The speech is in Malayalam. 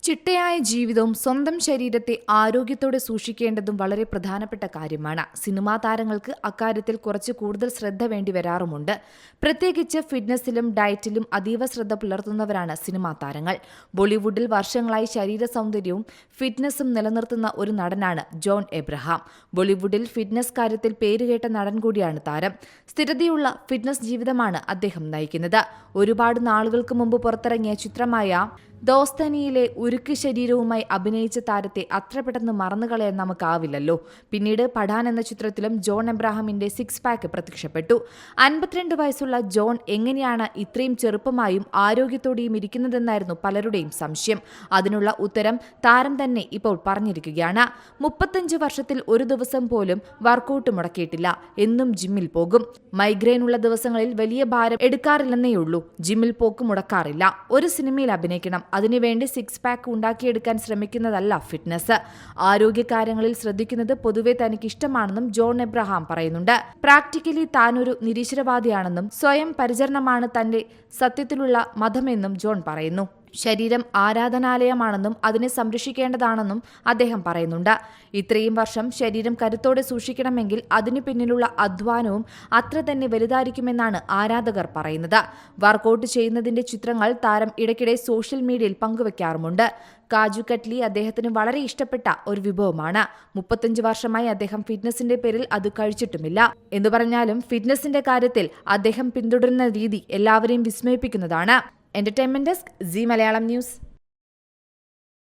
ചിട്ടയായ ജീവിതവും സ്വന്തം ശരീരത്തെ ആരോഗ്യത്തോടെ സൂക്ഷിക്കേണ്ടതും വളരെ പ്രധാനപ്പെട്ട കാര്യമാണ്. സിനിമാ താരങ്ങൾക്ക് അക്കാര്യത്തിൽ കുറച്ച് കൂടുതൽ ശ്രദ്ധ വേണ്ടി വരാറുമുണ്ട്. പ്രത്യേകിച്ച് ഫിറ്റ്നസിലും ഡയറ്റിലും അതീവ ശ്രദ്ധ പുലർത്തുന്നവരാണ് സിനിമാ താരങ്ങൾ. ബോളിവുഡിൽ വർഷങ്ങളായി ശരീര സൗന്ദര്യവും ഫിറ്റ്നസും നിലനിർത്തുന്ന ഒരു നടനാണ് ജോൺ എബ്രഹാം. ബോളിവുഡിൽ ഫിറ്റ്നസ് കാര്യത്തിൽ പേരുകേട്ട നടൻ കൂടിയാണ് താരം. സ്ഥിരതയുള്ള ഫിറ്റ്നസ് ജീവിതമാണ് അദ്ദേഹം നയിക്കുന്നത്. ഒരുപാട് നാളുകൾക്ക് മുമ്പ് പുറത്തിറങ്ങിയ ചിത്രമായ ദോസ്തനിയിലെ ഉരുക്ക് ശരീരവുമായി അഭിനയിച്ച താരത്തെ അത്ര പെട്ടെന്ന് മറന്നുകളയാൻ നമുക്കാവില്ലല്ലോ. പിന്നീട് പഠാൻ എന്ന ചിത്രത്തിലും ജോൺ എബ്രഹാമിന്റെ സിക്സ് പാക്ക് പ്രത്യക്ഷപ്പെട്ടു. 52 വയസ്സുള്ള ജോൺ എങ്ങനെയാണ് ഇത്രയും ചെറുപ്പമായും ആരോഗ്യത്തോടെയും ഇരിക്കുന്നതെന്നായിരുന്നു പലരുടെയും സംശയം. അതിനുള്ള ഉത്തരം താരം തന്നെ ഇപ്പോൾ പറഞ്ഞിരിക്കുകയാണ്. 35 വർഷത്തിൽ ഒരു ദിവസം പോലും വർക്കൗട്ട് മുടക്കിയിട്ടില്ല. എന്നും ജിമ്മിൽ പോകും. മൈഗ്രെയിൻ ഉള്ള ദിവസങ്ങളിൽ വലിയ ഭാരം എടുക്കാറില്ലെന്നേയുള്ളൂ. ജിമ്മിൽ പോക്ക് മുടക്കാറില്ല. ഒരു സിനിമയിൽ അഭിനയിക്കണം, അതിനുവേണ്ടി സിക്സ് പാക്ക് ഉണ്ടാക്കിയെടുക്കാൻ ശ്രമിക്കുന്നതല്ല ഫിറ്റ്നസ്. ആരോഗ്യകാര്യങ്ങളിൽ ശ്രദ്ധിക്കുന്നത് പൊതുവെ തനിക്ക് ഇഷ്ടമാണെന്നും ജോൺ എബ്രഹാം പറയുന്നുണ്ട്. പ്രാക്ടിക്കലി താനൊരു നിരീശ്വരവാദിയാണെന്നും സ്വയം പരിചരണമാണ് തന്റെ സത്യത്തിലുള്ള മതമെന്നും ജോൺ പറയുന്നു. ശരീരം ആരാധനാലയമാണെന്നും അതിനെ സംരക്ഷിക്കേണ്ടതാണെന്നും അദ്ദേഹം പറയുന്നുണ്ട്. ഇത്രയും വർഷം ശരീരം കരുത്തോടെ സൂക്ഷിക്കണമെങ്കിൽ അതിനു പിന്നിലുള്ള അധ്വാനവും അത്ര തന്നെ വലുതായിരിക്കുമെന്നാണ് ആരാധകർ പറയുന്നത്. വർക്കൗട്ട് ചെയ്യുന്നതിന്റെ ചിത്രങ്ങൾ താരം ഇടയ്ക്കിടെ സോഷ്യൽ മീഡിയയിൽ പങ്കുവെക്കാറുമുണ്ട്. കാജു കട്ട്ലി അദ്ദേഹത്തിന് വളരെ ഇഷ്ടപ്പെട്ട ഒരു വിഭവമാണ്. 35 വർഷമായി അദ്ദേഹം ഫിറ്റ്നസിന്റെ പേരിൽ അത് കഴിച്ചിട്ടുമില്ല. എന്ന് പറഞ്ഞാലും ഫിറ്റ്നസിന്റെ കാര്യത്തിൽ അദ്ദേഹം പിന്തുടരുന്ന രീതി എല്ലാവരെയും വിസ്മയിപ്പിക്കുന്നതാണ്. Entertainment desk, Zee Malayalam news.